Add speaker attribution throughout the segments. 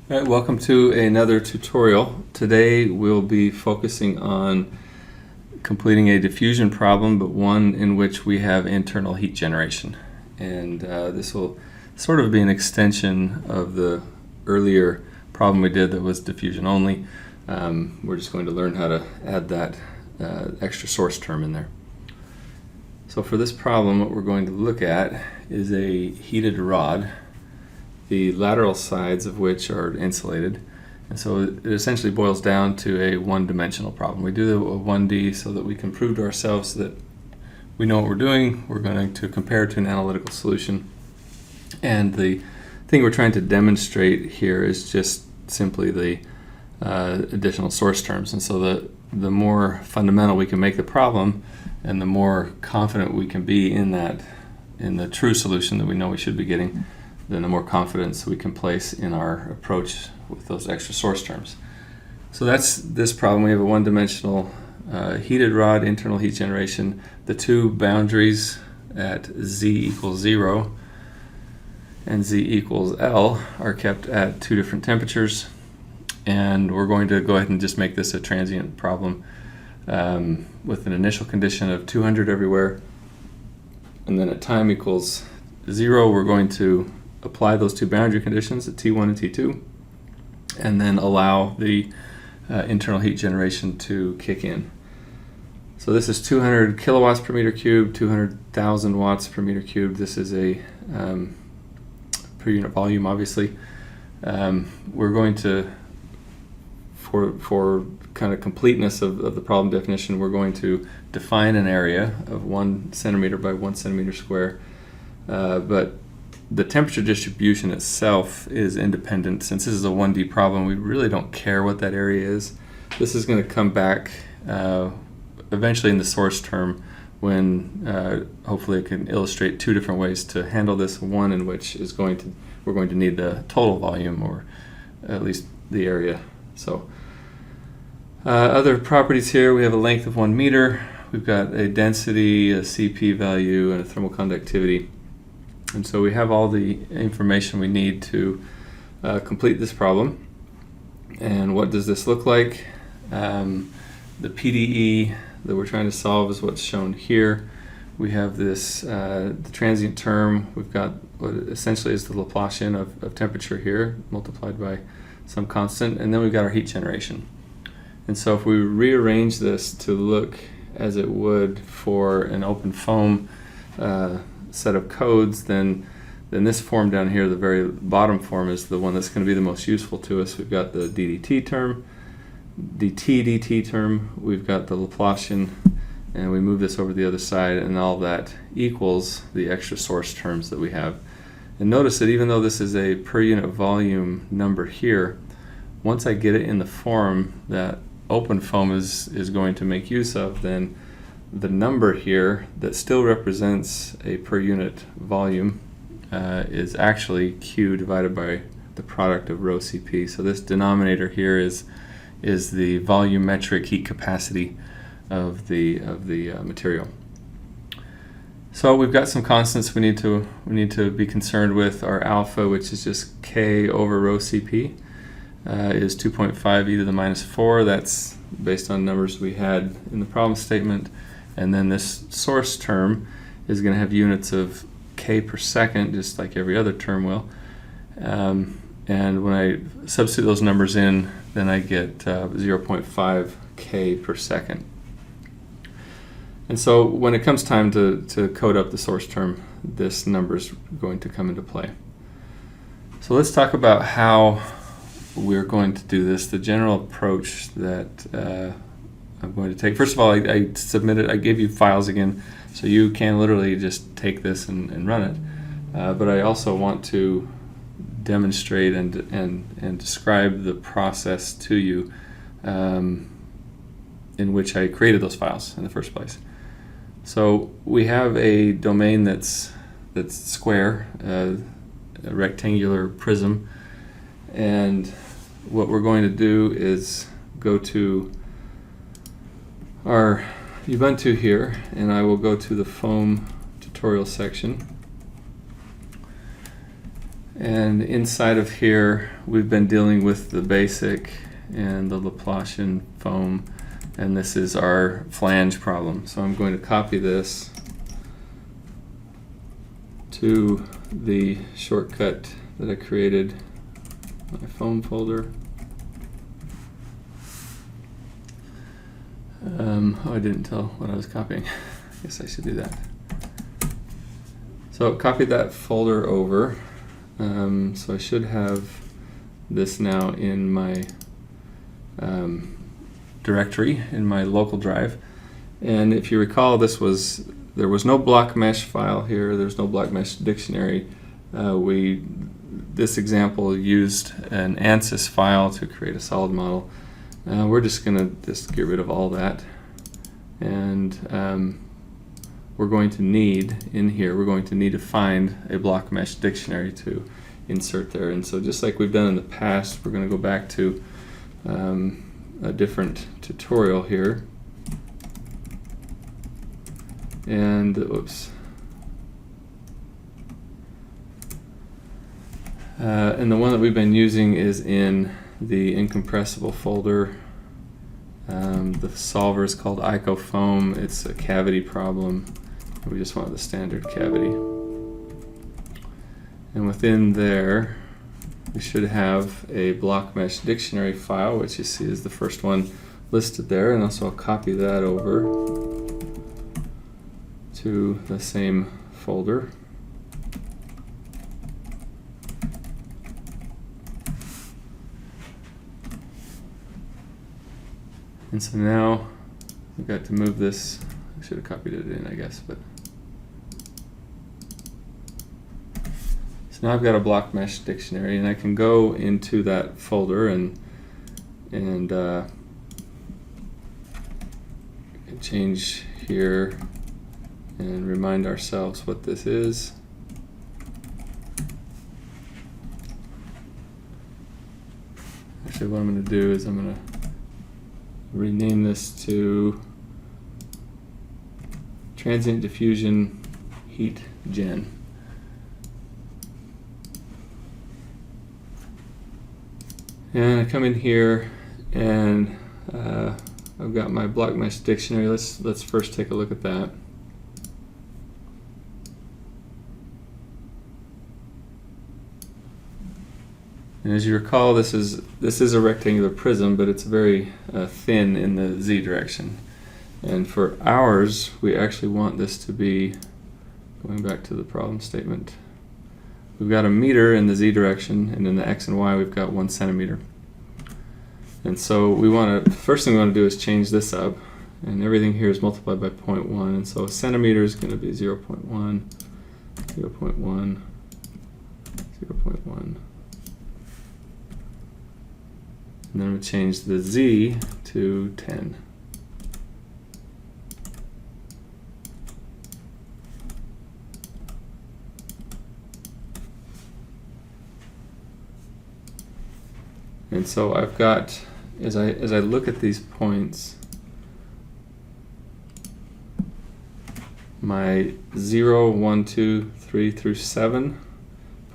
Speaker 1: All right, welcome to another tutorial. Today we'll be focusing on completing a diffusion problem, but one in which we have internal heat generation. And this will sort of be an extension of the earlier problem we did that was diffusion only. We're just going to learn how to add that extra source term in there. So for this problem, what we're going to look at is a heated rod, the lateral sides of which are insulated. And so it essentially boils down to a one-dimensional problem. We do a 1D so that we can prove to ourselves that we know what we're doing. We're going to compare it to an analytical solution. And the thing we're trying to demonstrate here is just simply the additional source terms. And so the more fundamental we can make the problem and the more confident we can be in the true solution that we know we should be getting, then the more confidence we can place in our approach with those extra source terms. So that's this problem. We have a one-dimensional heated rod, internal heat generation. The two boundaries at z equals 0 and z equals L are kept at two different temperatures. And we're going to go ahead and just make this a transient problem with an initial condition of 200 everywhere. And then at time equals 0, we're going to apply those two boundary conditions at T1 and T2, and then allow the internal heat generation to kick in. So this is 200 kilowatts per meter cubed, 200,000 watts per meter cubed. This is a per unit volume, obviously. We're going to, for kind of completeness of the problem definition, we're going to define an area of 1 centimeter by 1 centimeter square, but the temperature distribution itself is independent. Since this is a 1D problem, we really don't care what that area is. This is going to come back eventually in the source term when hopefully I can illustrate two different ways to handle this. One in which is we're going to need the total volume, or at least the area. So other properties here, we have a length of 1 meter. We've got a density, a CP value, and a thermal conductivity. And so we have all the information we need to complete this problem. And what does this look like? The PDE that we're trying to solve is what's shown here. We have this the transient term. We've got what essentially is the Plotion of temperature here, multiplied by some constant. And then we've got our heat generation. And so if we rearrange this to look as it would for an OpenFoam set of codes, then this form down here, the very bottom form, is the one that's going to be the most useful to us. We've got the DDT term, dt term, we've got the Laplacian, and we move this over to the other side, and all that equals the extra source terms that we have. And notice that even though this is a per unit volume number here, once I get it in the form that OpenFoam is going to make use of, then the number here that still represents a per unit volume is actually Q divided by the product of rho Cp. So this denominator here is the volumetric heat capacity of the material. So we've got some constants we need to be concerned with. Our alpha, which is just K over rho Cp, is 2.5 e to the minus 4. That's based on numbers we had in the problem statement. And then this source term is going to have units of K per second, just like every other term will. And when I substitute those numbers in, then I get 0.5 K per second. And so when it comes time to code up the source term, this number is going to come into play. So let's talk about how we're going to do this. The general approach that I'm going to take. First of all, I gave you files again, so you can literally just take this and run it. But I also want to demonstrate and describe the process to you in which I created those files in the first place. So we have a domain that's square, a rectangular prism, and what we're going to do is go to our Ubuntu here, and I will go to the foam tutorial section. And inside of here, we've been dealing with the basic and the Plotion foam, and this is our flange problem. So I'm going to copy this to the shortcut that I created, my foam folder. Oh, I didn't tell what I was copying. I guess I should do that. So copied that folder over. So I should have this now in my directory in my local drive. And if you recall, there was no block mesh file here. There's no block mesh dictionary. This example used an ANSYS file to create a solid model. We're just going to get rid of all that, and we're going to need to find a block mesh dictionary to insert there. And so just like we've done in the past, we're going to go back to a different tutorial here, and oops. And the one that we've been using is in the incompressible folder. The solver is called OpenFoam. It's a cavity problem. We just want the standard cavity. And within there, we should have a block mesh dictionary file, which you see is the first one listed there. And also I'll copy that over to the same folder. And so now we've got to move this. I should have copied it in, I guess, but so now I've got a block mesh dictionary, and I can go into that folder and change here and remind ourselves what this is. Actually, what I'm going to do is I'm going to rename this to Transient Diffusion Heat Gen. And I come in here and I've got my block mesh dictionary. Let's first take a look at that. And as you recall, this is a rectangular prism, but it's very thin in the z direction. And for ours, we actually want this to be, going back to the problem statement, we've got a meter in the z direction, and in the x and y we've got 1 centimeter. And so first thing we want to do is change this up, and everything here is multiplied by 0.1, and so a centimeter is going to be 0.1, 0.1, 0.1. And then we change the z to 10. And so I've got, as I look at these points, my 0, 1, 2, 3 through 7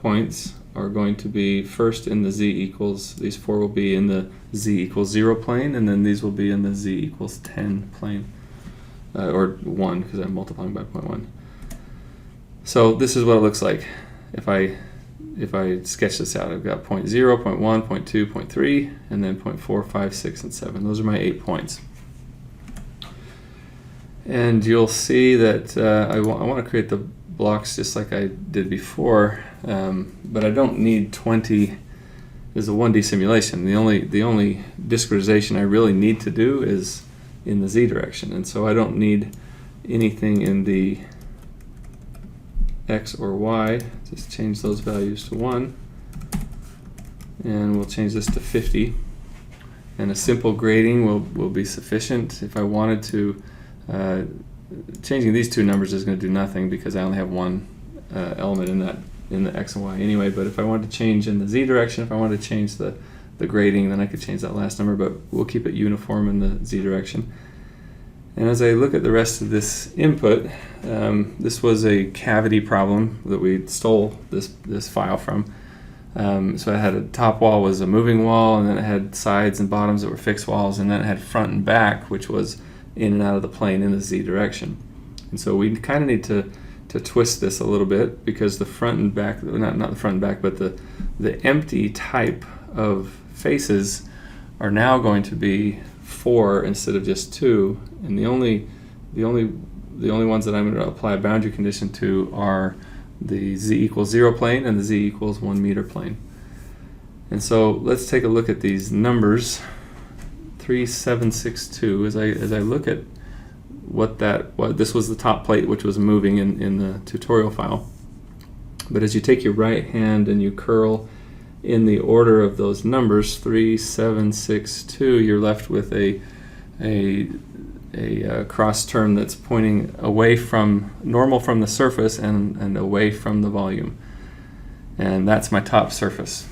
Speaker 1: points are going to be first in the z equals, these 4 will be in the z equals 0 plane, and then these will be in the z equals 10 plane, or 1 because I'm multiplying by 0.1. So this is what it looks like if I sketch this out. I've got 0.0, 0.1, 0.2, 0.3, and then 0.4, 5, 6, and 7. Those are my 8 points. And you'll see that I want to create the blocks just like I did before, but I don't need 20. It's a 1D simulation. The only discretization I really need to do is in the z direction, and so I don't need anything in the x or y. Just change those values to 1, and we'll change this to 50. And a simple grading will be sufficient. If I wanted to, changing these two numbers is going to do nothing because I only have one element in the x and y anyway. But if I wanted to change in the z direction, if I wanted to change the grading, then I could change that last number, but we'll keep it uniform in the z direction. And as I look at the rest of this input, this was a cavity problem that we stole this file from. So it had a top wall was a moving wall, and then it had sides and bottoms that were fixed walls, and then it had front and back, which was in and out of the plane in the Z direction. And so we kind of need to twist this a little bit, because the front and back, not the front and back, but the empty type of faces are now going to be 4 instead of just 2, and the only ones that I'm going to apply a boundary condition to are the Z equals 0 plane and the Z equals 1 meter plane. And so let's take a look at these numbers. 3762, as I look at what this was the top plate, which was moving in the tutorial file. But as you take your right hand and you curl in the order of those numbers, 3762, you're left with a cross term that's pointing away from normal from the surface and away from the volume. And that's my top surface.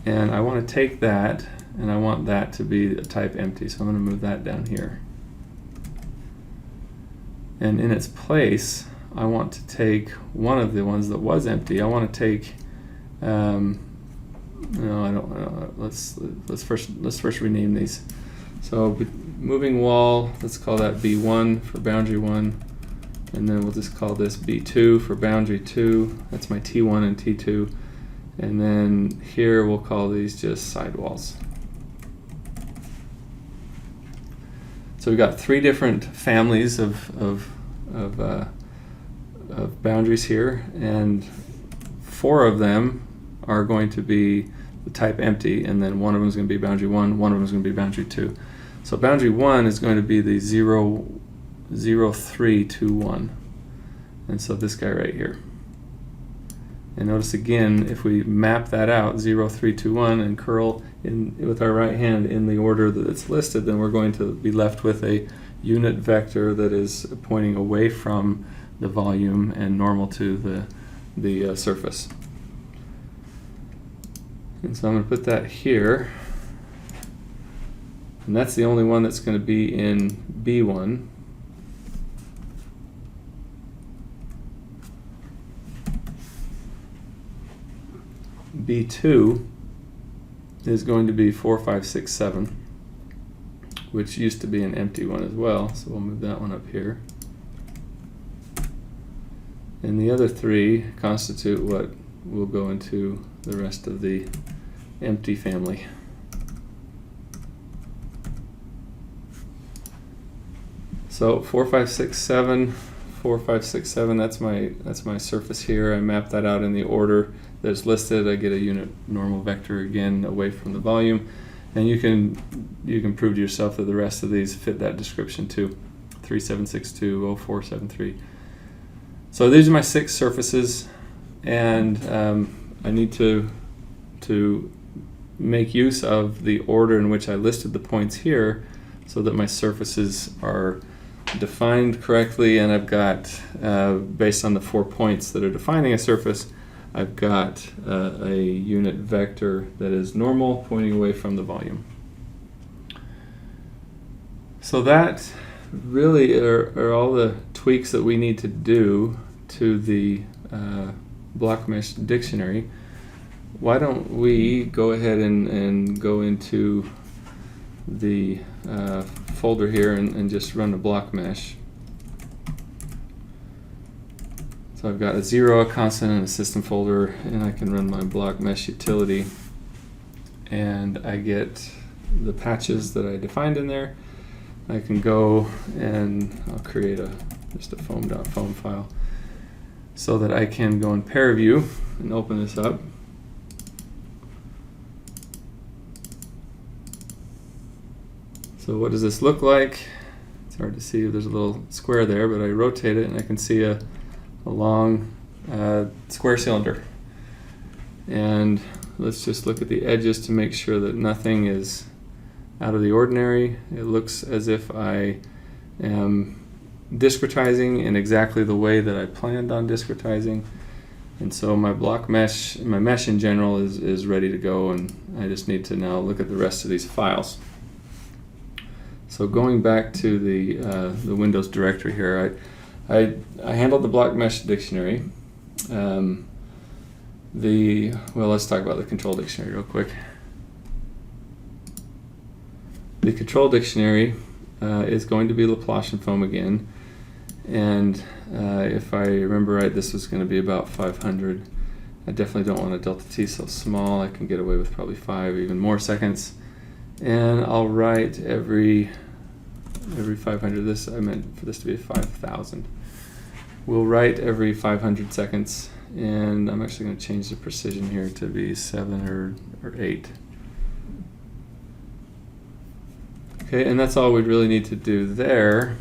Speaker 1: And I want to take that, and I want that to be a type empty, so I'm going to move that down here. And in its place, I want to take one of the ones that was empty. I want to take, no, I don't. Let's first rename these. So moving wall, let's call that B1 for boundary 1, and then we'll just call this B2 for boundary 2. That's my T1 and T2. And then here we'll call these just sidewalls. So we've got 3 different families of boundaries here, and 4 of them are going to be the type empty, and then one of them is going to be boundary 1, one of them is going to be boundary 2. So boundary 1 is going to be the 0, 0, 3, 2, 1. And so this guy right here. And notice again, if we map that out, 0, 3, 2, 1, and curl in with our right hand in the order that it's listed, then we're going to be left with a unit vector that is pointing away from the volume and normal to the surface. And so I'm going to put that here. And that's the only one that's going to be in B1. B2 is going to be 4, 5, 6, 7, which used to be an empty one as well, so we'll move that one up here. And the other 3 constitute what will go into the rest of the empty family. So 4, 5, 6, 7, 4, 5, 6, 7, that's my surface here. I map that out in the order that's listed. I get a unit normal vector again away from the volume, and you can prove to yourself that the rest of these fit that description too. 3762, 0473. So these are my 6 surfaces, and I need to make use of the order in which I listed the points here, so that my surfaces are defined correctly, and I've got, based on the 4 points that are defining a surface, I've got a unit vector that is normal pointing away from the volume. So that really are all the tweaks that we need to do to the block mesh dictionary. Why don't we go ahead and go into the folder here and just run a block mesh. So I've got a 0, a constant, and a system folder, and I can run my block mesh utility, and I get the patches that I defined in there. I can go and I'll create just a foam.foam file so that I can go in pair view and open this up. So what does this look like? It's hard to see. There's a little square there, but I rotate it and I can see a long square cylinder. And let's just look at the edges to make sure that nothing is out of the ordinary. It looks as if I am discretizing in exactly the way that I planned on discretizing. And so my block mesh, my mesh in general is ready to go, and I just need to now look at the rest of these files. So going back to the Windows directory here, I handled the block mesh dictionary, Well, let's talk about the control dictionary real quick. The control dictionary is going to be Plotion foam again, and if I remember right, this was going to be about 500. I definitely don't want a delta t so small. I can get away with probably 5, even more seconds. And I'll write every 500. This I meant for this to be 5,000. We'll write every 500 seconds, and I'm actually going to change the precision here to be 7 or 8. Okay, and that's all we'd really need to do there.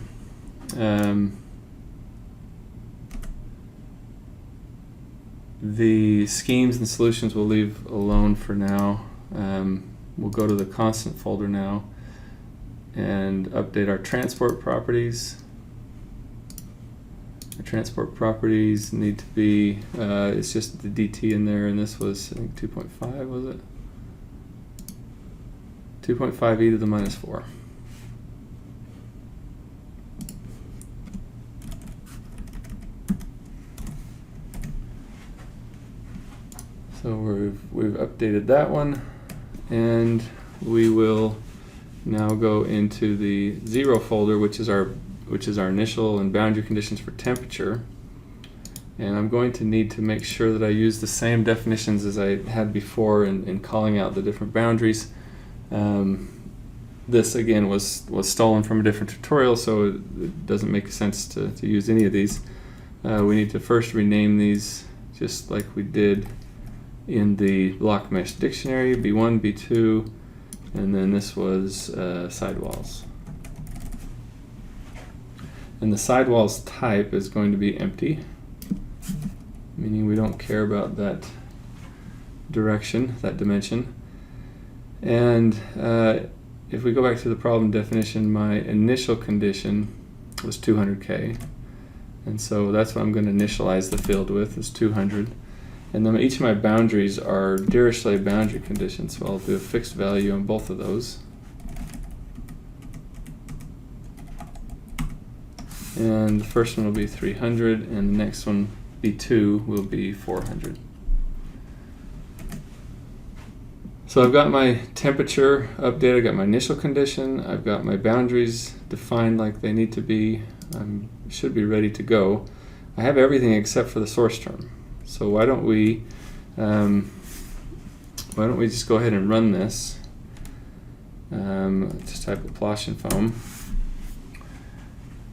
Speaker 1: The schemes and solutions we'll leave alone for now. We'll go to the constant folder now and update our transport properties. Our transport properties need to be, it's just the dt in there, and this was, I think, 2.5, was it? 2.5 e to the minus 4. So we've updated that one, and we will now go into the 0 folder, which is our initial and boundary conditions for temperature. And I'm going to need to make sure that I use the same definitions as I had before in calling out the different boundaries. This again was stolen from a different tutorial, so it doesn't make sense to use any of these. We need to first rename these just like we did in the block mesh dictionary, B1, B2, and then this was sidewalls. And the sidewalls type is going to be empty, meaning we don't care about that direction, that dimension. And if we go back to the problem definition, my initial condition was 200K. And so that's what I'm going to initialize the field with, is 200. And then each of my boundaries are Dirichlet boundary conditions, so I'll do a fixed value on both of those. And the first one will be 300, and the next one, B2, will be 400. So I've got my temperature updated, I've got my initial condition, I've got my boundaries defined like they need to be. I should be ready to go. I have everything except for the source term. So why don't we just go ahead and run this? Just type Plotion foam.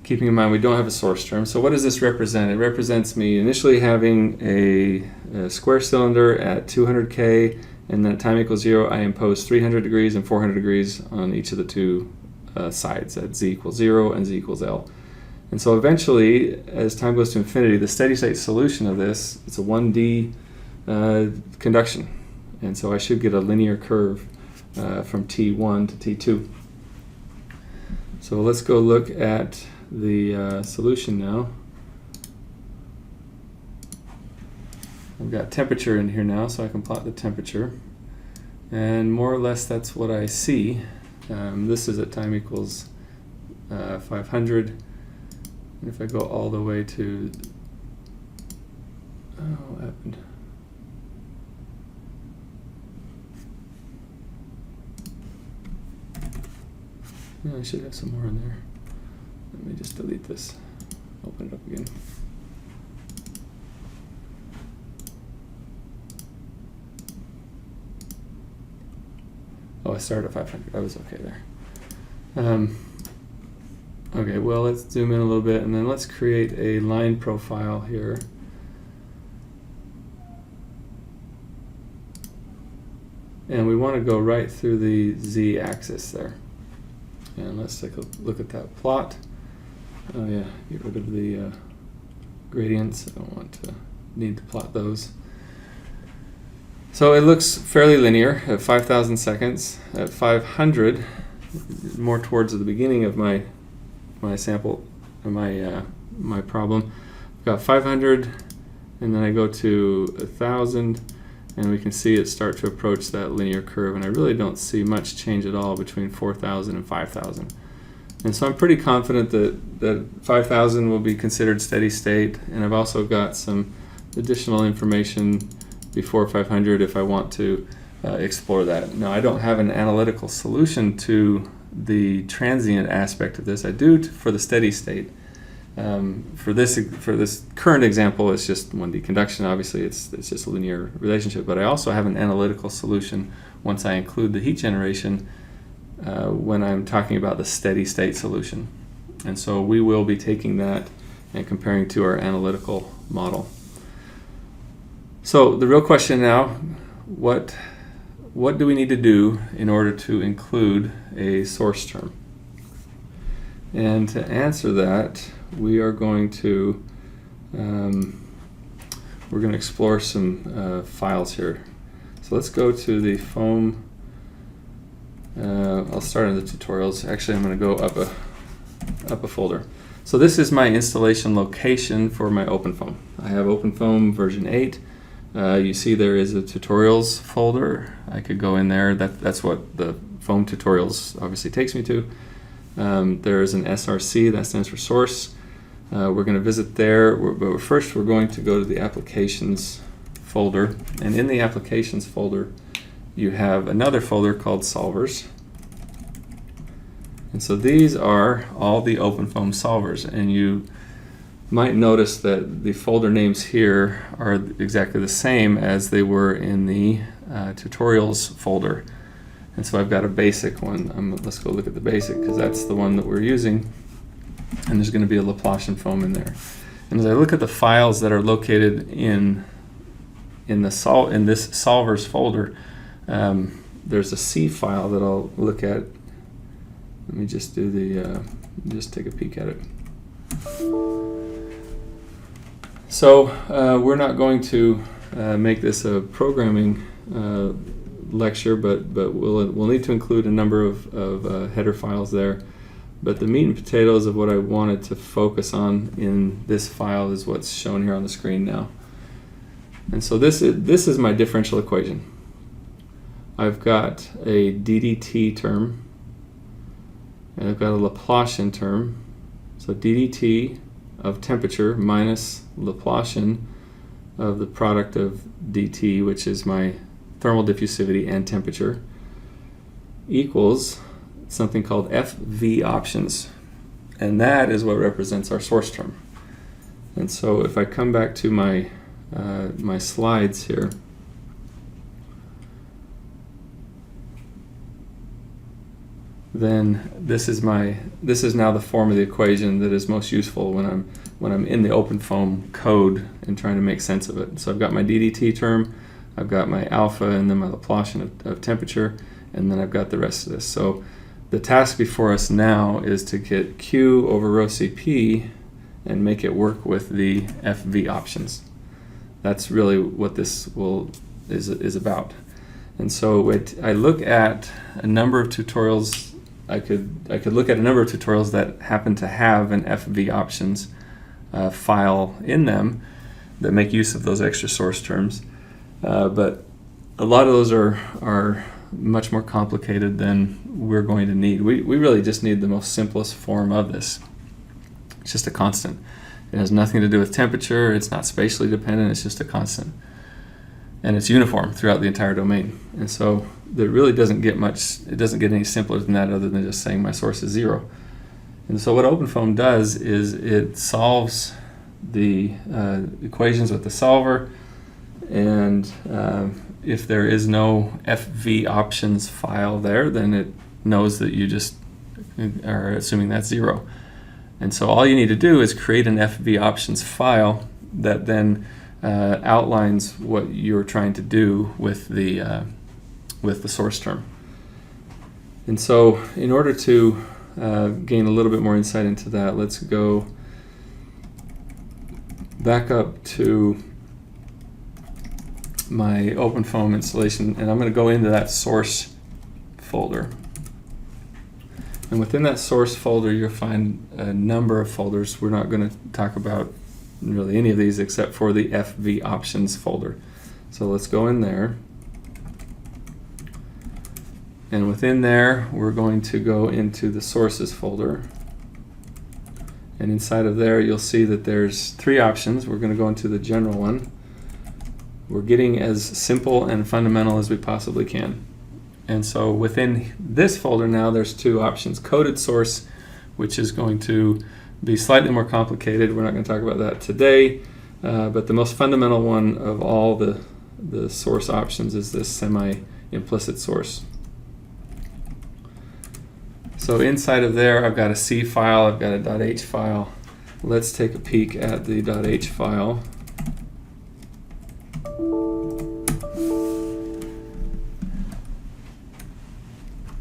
Speaker 1: Keeping in mind we don't have a source term. So what does this represent? It represents me initially having a square cylinder at 200K, and then at time equals 0, I impose 300 degrees and 400 degrees on each of the two sides at z equals 0 and z equals L. And so eventually, as time goes to infinity, the steady state solution of this, it's a 1D conduction. And so I should get a linear curve from T1 to T2. So let's go look at the solution now. I've got temperature in here now, so I can plot the temperature. And more or less that's what I see. This is at time equals 500. And if I go all the way to, what happened? I should have some more in there. Let me just delete this, open it up again. Oh, I started at 500, I was okay there. Okay, well, let's zoom in a little bit, and then let's create a line profile here. And we want to go right through the z-axis there. And let's take a look at that plot. Oh yeah, get rid of the gradients. I don't need to plot those. So it looks fairly linear at 5,000 seconds. At 500, more towards the beginning of my sample, my problem, I've got 500, and then I go to 1,000, and we can see it start to approach that linear curve, and I really don't see much change at all between 4,000 and 5,000. And so I'm pretty confident that 5,000 will be considered steady state, and I've also got some additional information before 500 if I want to explore that. Now, I don't have an analytical solution to the transient aspect of this. I do for the steady state. For this current example, it's just 1D conduction. Obviously, it's just a linear relationship. But I also have an analytical solution once I include the heat generation when I'm talking about the steady state solution. And so we will be taking that and comparing to our analytical model. So the real question now, what do we need to do in order to include a source term? And to answer that, we are going to explore some files here. So let's go to the foam. I'll start in the tutorials. Actually, I'm going to go up a folder. So this is my installation location for my OpenFoam. I have OpenFoam version 8. You see there is a tutorials folder. I could go in there. That's what the foam tutorials obviously takes me to. There is an SRC, that stands for source. We're going to visit there, but first we're going to go to the applications folder. And in the applications folder, you have another folder called solvers. And so these are all the OpenFoam solvers. And you might notice that the folder names here are exactly the same as they were in the tutorials folder. And so I've got a basic one. Let's go look at the basic, because that's the one that we're using. And there's going to be a Plotion foam in there. And as I look at the files that are located in this solvers folder, there's a C file that I'll look at. Let me just do just take a peek at it. So we're not going to make this a programming lecture, but we'll need to include a number of header files there. But the meat and potatoes of what I wanted to focus on in this file is what's shown here on the screen now. And so this is my differential equation. I've got a ddt term, and I've got a Laplacian term. So ddt of temperature minus Laplacian of the product of dt, which is my thermal diffusivity and temperature, equals something called FV options. And that is what represents our source term. And so if I come back to my my slides here, then this is now the form of the equation that is most useful when I'm in the OpenFoam code and trying to make sense of it. So I've got my ddt term, I've got my alpha, and then my Laplacian of temperature, and then I've got the rest of this. So the task before us now is to get Q over rho Cp and make it work with the FV options. That's really what this is about. And so I look at a number of tutorials. I could look at a number of tutorials that happen to have an FV options file in them that make use of those extra source terms. But a lot of those are much more complicated than we're going to need. We really just need the most simplest form of this. It's just a constant. It has nothing to do with temperature. It's not spatially dependent. It's just a constant. And it's uniform throughout the entire domain. And so it really doesn't get any simpler than that, other than just saying my source is 0. And so what OpenFoam does is it solves the equations with the solver, and if there is no FV options file there, then it knows that you just are assuming that's 0. And so all you need to do is create an FV options file that then outlines what you're trying to do with the source term. And so in order to gain a little bit more insight into that, let's go back up to my OpenFoam installation, and I'm going to go into that source folder. And within that source folder, you'll find a number of folders. We're not going to talk about really any of these except for the FV options folder. So let's go in there. And within there, we're going to go into the sources folder. And inside of there, you'll see that there's 3 options. We're going to go into the general one. We're getting as simple and fundamental as we possibly can. And so within this folder now, there's two options. Coded source, which is going to be slightly more complicated. We're not going to talk about that today. But the most fundamental one of all the source options is this semi-implicit source. So inside of there, I've got a C file, I've got a .h file. Let's take a peek at the .h file.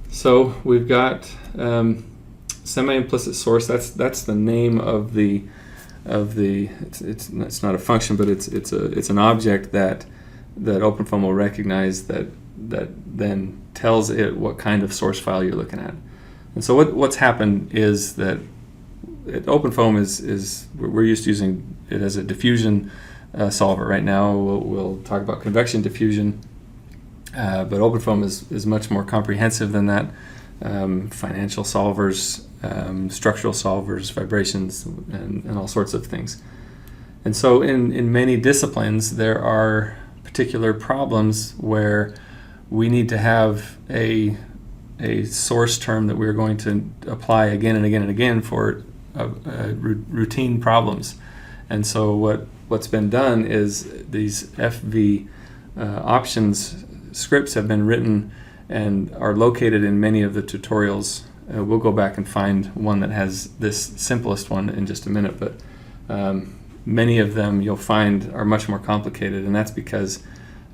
Speaker 1: So we've got semi-implicit source. That's the name of the it's not a function, but it's an object that OpenFoam will recognize that then tells it what kind of source file you're looking at. And so what's happened is that OpenFoam is we're used to using it as a diffusion solver right now. We'll talk about convection diffusion, but OpenFoam is much more comprehensive than that. Financial solvers, structural solvers, vibrations, and all sorts of things. And so in many disciplines, there are particular problems where we need to have a source term that we're going to apply again and again and again for routine problems. And so what's been done is these FV options scripts have been written and are located in many of the tutorials. We'll go back and find one that has this simplest one in just a minute, but many of them you'll find are much more complicated, and that's because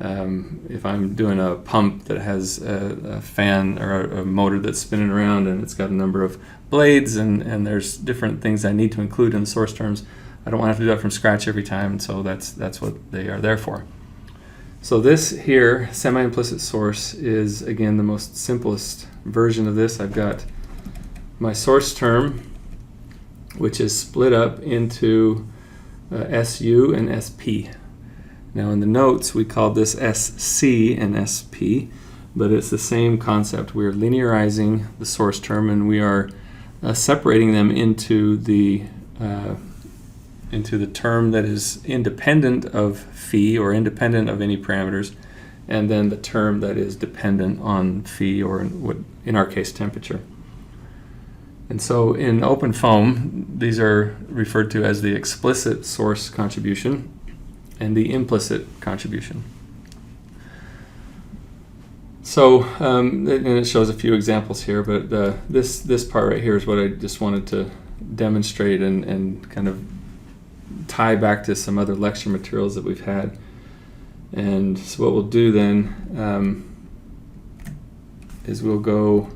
Speaker 1: if I'm doing a pump that has a fan or a motor that's spinning around and it's got a number of blades and there's different things I need to include in the source terms, I don't want to have to do that from scratch every time, and so that's what they are there for. So this here, semi-implicit source, is again the most simplest version of this. I've got my source term, which is split up into SU and SP. Now in the notes we called this SC and SP, but it's the same concept. We're linearizing the source term and we are separating them into the term that is independent of phi or independent of any parameters, and then the term that is dependent on phi or in our case temperature. And so in OpenFoam, these are referred to as the explicit source contribution and the implicit contribution. So and it shows a few examples here, but this part right here is what I just wanted to demonstrate and kind of tie back to some other lecture materials that we've had. And so what we'll do then is we'll go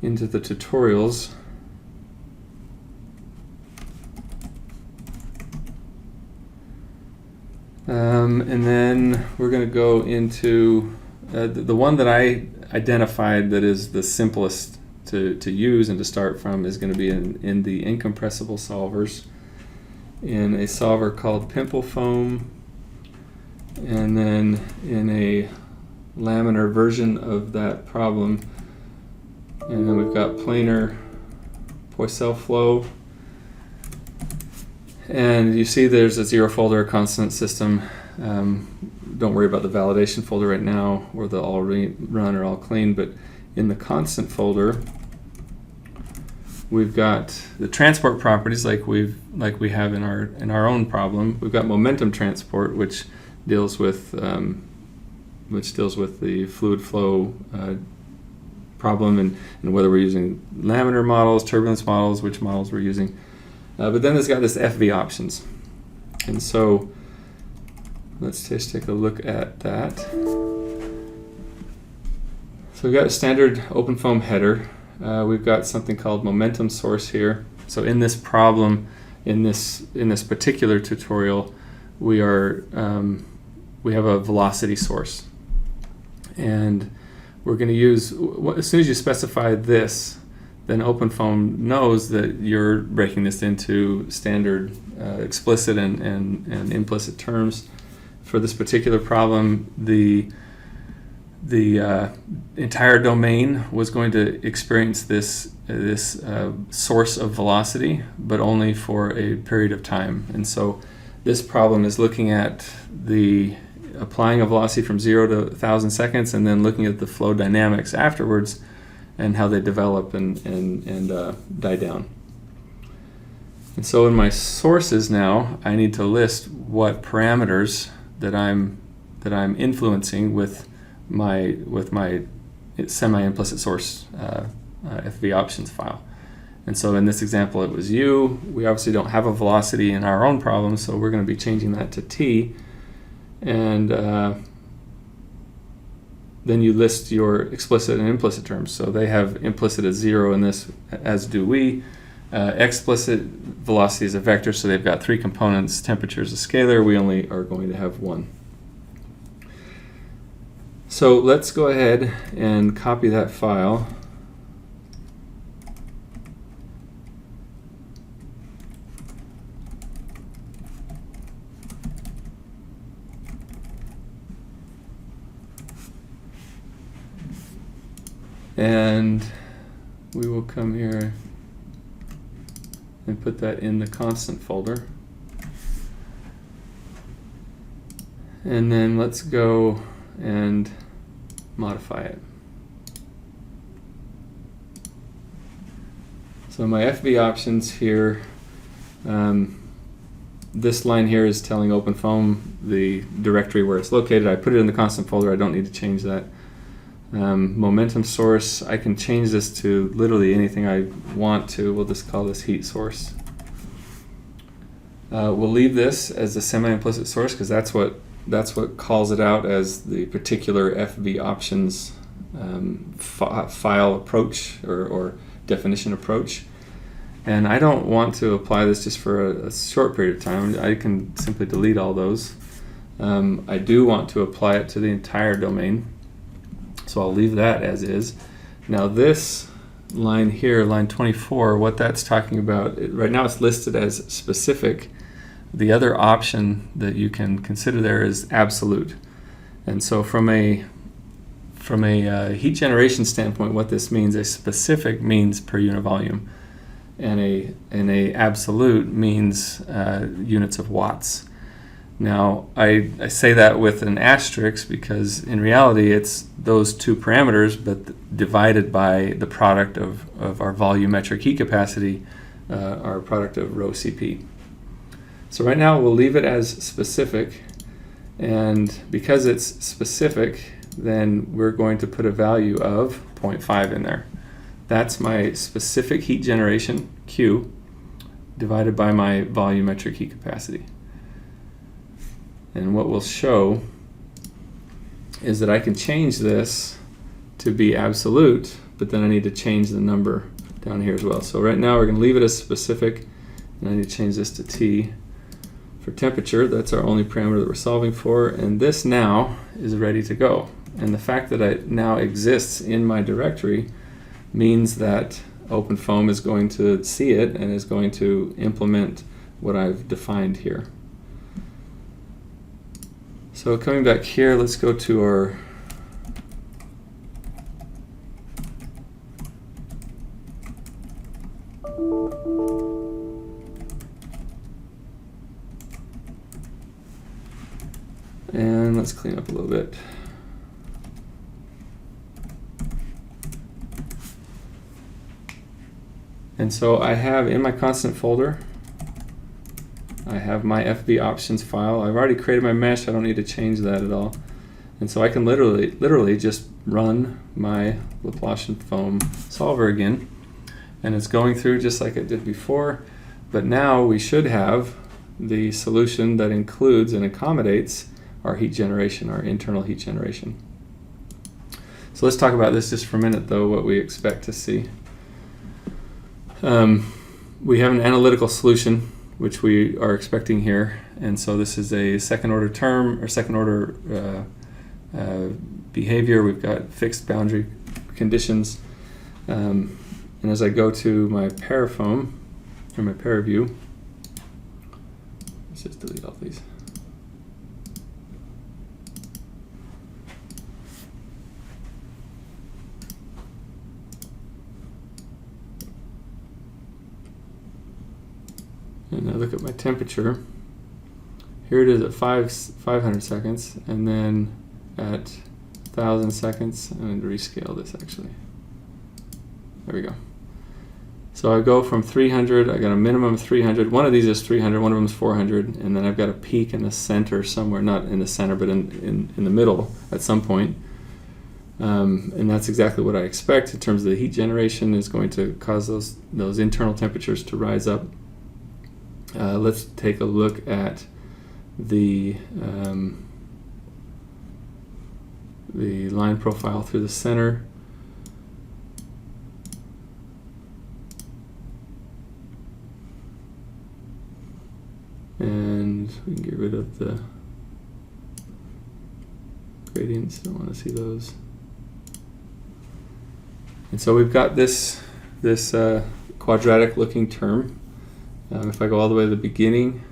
Speaker 1: into the tutorials. And then we're going to go into the one that I identified that is the simplest to use and to start from is going to be in the incompressible solvers, in a solver called Pimple Foam, and then in a laminar version of that problem. And then we've got planar Poisson flow. And you see there's a zero folder, a constant system. Don't worry about the validation folder right now, or the all run or all clean, but in the constant folder, we've got the transport properties like we have in our own problem. We've got momentum transport, which deals with the fluid flow problem and whether we're using laminar models, turbulence models, which models we're using. But then it's got this FV options, and so let's just take a look at that. So we've got a standard OpenFoam header. We've got something called momentum source here. So in this problem, in this particular tutorial, we have a velocity source, and we're going to use, as soon as you specify this, then OpenFoam knows that you're breaking this into standard explicit and implicit terms. For this particular problem, the entire domain was going to experience this source of velocity, but only for a period of time. And so this problem is looking at the applying a velocity from 0 to 1,000 seconds and then looking at the flow dynamics afterwards and how they develop and die down. And so in my sources now, I need to list what parameters that I'm influencing with my semi-implicit source FV options file. And so in this example, it was U. We obviously don't have a velocity in our own problem, so we're going to be changing that to T. And then you list your explicit and implicit terms. So they have implicit as 0 in this, as do we. Explicit velocity is a vector, so they've got 3 components. Temperature is a scalar. We only are going to have 1. So let's go ahead and copy that file. And we will come here and put that in the constant folder. And then let's go and modify it. So my FV options here, this line here is telling OpenFoam the directory where it's located. I put it in the constant folder. I don't need to change that. Momentum source, I can change this to literally anything I want to. We'll just call this heat source. We'll leave this as a semi-implicit source because that's what calls it out as the particular FV options file approach or definition approach. And I don't want to apply this just for a short period of time. I can simply delete all those. I do want to apply it to the entire domain. So I'll leave that as is. Now this line here, line 24, what that's talking about, right now it's listed as specific. The other option that you can consider there is absolute. And so from a heat generation standpoint, what this means, a specific means per unit volume, and a absolute means units of watts. Now, I say that with an asterisk because in reality it's those 2 parameters, but divided by the product of our volumetric heat capacity, our product of rho Cp. So right now we'll leave it as specific, and because it's specific, then we're going to put a value of 0.5 in there. That's my specific heat generation, Q, divided by my volumetric heat capacity. And what we'll show is that I can change this to be absolute, but then I need to change the number down here as well. So right now we're going to leave it as specific, and I need to change this to T. For temperature, that's our only parameter that we're solving for, and this now is ready to go. And the fact that it now exists in my directory means that OpenFoam is going to see it and is going to implement what I've defined here. So coming back here, let's go to our and let's clean up a little bit. And so I have in my constant folder, I have my FV options file. I've already created my mesh. I don't need to change that at all. And so I can literally just run my Plotion foam solver again. And it's going through just like it did before. But now we should have the solution that includes and accommodates our heat generation, our internal heat generation. So let's talk about this just for a minute, though, what we expect to see. We have an analytical solution, which we are expecting here. And so this is a second order term, or second order behavior. We've got fixed boundary conditions. And as I go to my parafoam, or my paraview, let's just delete all these. And I look at my temperature. here it is at 500 seconds, and then at 1,000 seconds. I'm going to rescale this actually. There we go. So I go from 300, I got a minimum of 300. One of these is 300, one of them is 400, and then I've got a peak in the center somewhere, not in the center, but in the middle at some point. And that's exactly what I expect in terms of the heat generation is going to cause those internal temperatures to rise up. Let's take a look at the line profile through the center. And we can get rid of the gradients, don't want to see those. And so we've got this quadratic looking term. If I go all the way to the beginning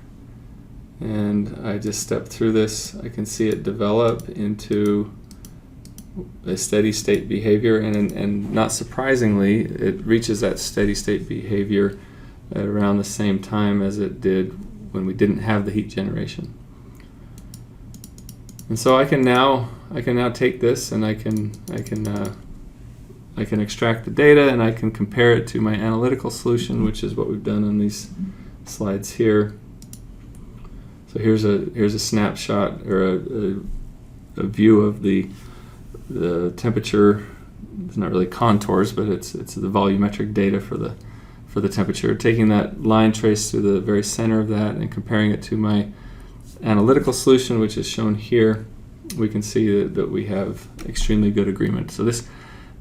Speaker 1: and I just step through this, I can see it develop into a steady state behavior, and not surprisingly, it reaches that steady state behavior at around the same time as it did when we didn't have the heat generation. And so I can now take this and I can extract the data and I can compare it to my analytical solution, which is what we've done on these slides here. So here's a snapshot or a view of the temperature. It's not really contours, but it's the volumetric data for the temperature. Taking that line trace through the very center of that and comparing it to my analytical solution, which is shown here, we can see that we have extremely good agreement. So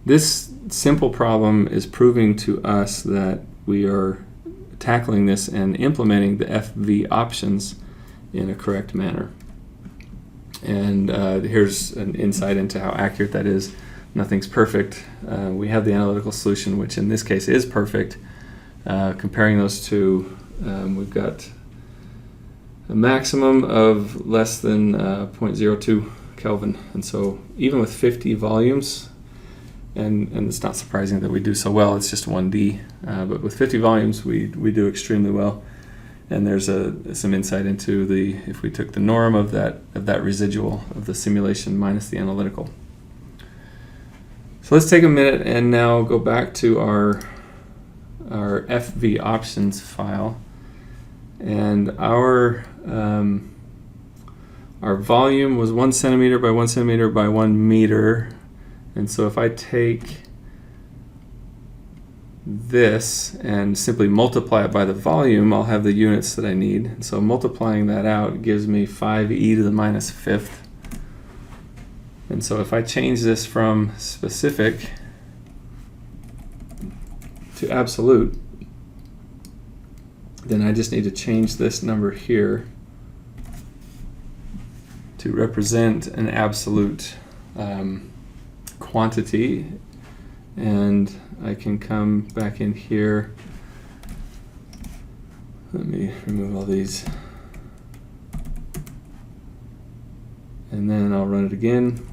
Speaker 1: this simple problem is proving to us that we are tackling this and implementing the FV options in a correct manner. And here's an insight into how accurate that is. Nothing's perfect. We have the analytical solution, which in this case is perfect. Comparing those two, we've got a maximum of less than 0.02 Kelvin. And so even with 50 volumes, and it's not surprising that we do so well, it's just 1D, but with 50 volumes we do extremely well. And there's some insight into if we took the norm of that residual of the simulation minus the analytical. So let's take a minute and now go back to our FV options file, and our volume was 1 centimeter by 1 centimeter by 1 meter. And so if I take this and simply multiply it by the volume, I'll have the units that I need. And so multiplying that out gives me 5e to the minus fifth. And so if I change this from specific to absolute, then I just need to change this number here to represent an absolute quantity, and I can come back in here. Let me remove all these, and then I'll run it again,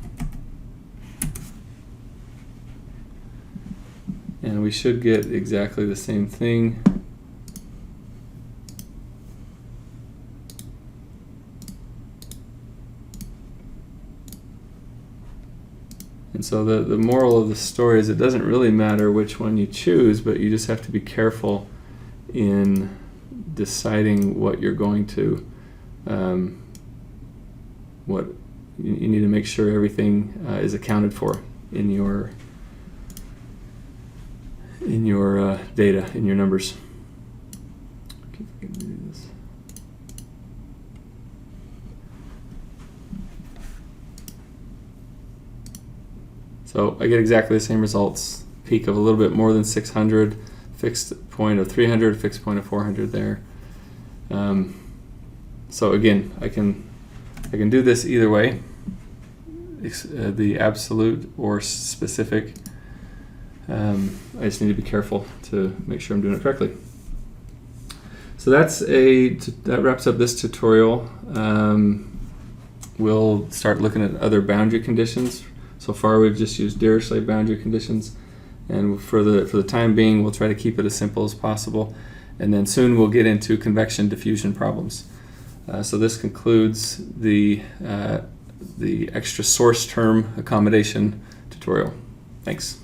Speaker 1: and we should get exactly the same thing. And so the moral of the story is it doesn't really matter which one you choose, but you just have to be careful in deciding what you're going to, what you need to make sure everything is accounted for in your data, in your numbers. Okay, if I can do this. So I get exactly the same results. Peak of a little bit more than 600, fixed point of 300, fixed point of 400 there. So again, I can do this either way, the absolute or specific. I just need to be careful to make sure I'm doing it correctly. So that wraps up this tutorial. We'll start looking at other boundary conditions. So far we've just used Dirichlet boundary conditions, and for the time being we'll try to keep it as simple as possible, and then soon we'll get into convection diffusion problems. So this concludes the extra source term accommodation tutorial. Thanks.